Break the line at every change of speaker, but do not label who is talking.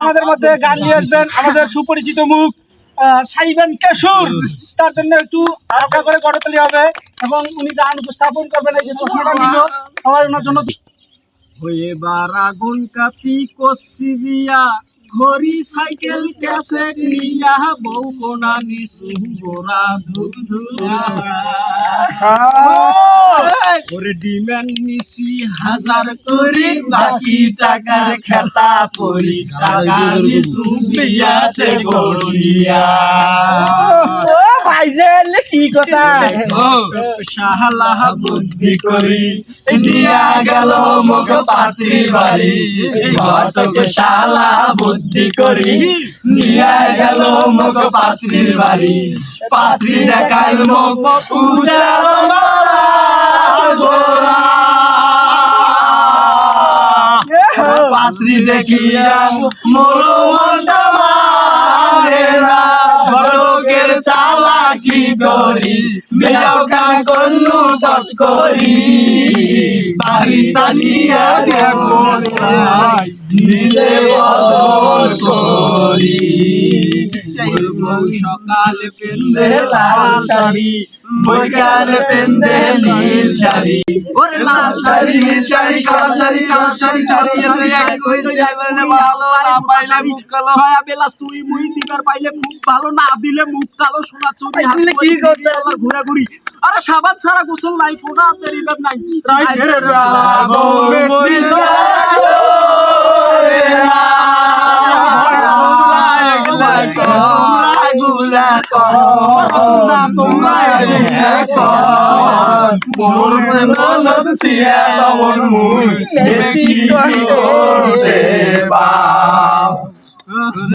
আমাদের মধ্যে গান নিয়ে আসবেন আমাদের সুপরিচিত মুখ সাইবেন কেশুর। তার জন্য একটু হালকা করে করতালি হবে এবং উনি গান উপস্থাপন করবেন। এই যে চশমাটা নিল আমার জন্য।
হয়ে বারাগুন কাতি কসিবিয়া ঘড়ি সাইকেল ক্যাসেট নিয়া বউ কোনা নিসু গোরা ধুল ধুলা ওরে ডিমান্ড নিছি 1000 করে বাকি টাকার খেতা পরি টাকা নিসু বিয়াতে বসিয়া
ভাইজেলে কি কথা
শাহলা বুদ্ধি করি নিয়া গেল মুখ পাত্রী বাড়ি ঘটক শালা বুদ্ধি করি নিয়া গেল মুখ পাত্রীর বাড়ি পাত্রী দেখাই মুখ পাত্রী দেখিয়া মোর মনটা মানে না ঘটকের চালাকি করি মেয়াও কান কন্নু টট করি বাড়ি তালিয়া দেখুন নিজে বদল করি সকাল পেন্দে লাল শাড়ি বৈকাল পেন্দে নীল শাড়ি ওরে লাল শাড়ি নীল শাড়ি সাদা শাড়ি কালো শাড়ি চারি শাড়ি এক হইতে যাবে না ভালো না পাইলে মুখ কালো ছয়া বেলাস তুই মুই দিবার পাইলে খুব ভালো না দিলে মুখ কালো সোনা চুরি হাত কি করছে আল্লাহ ঘোরাঘুরি আরে সাবান ছাড়া গোসল নাই ফোনা তেরিলাম নাই রাইতের রাগো মেস্তি গুলা তোমরা মোর ননদ সিয়া লবণ মুই বেশি করতে বা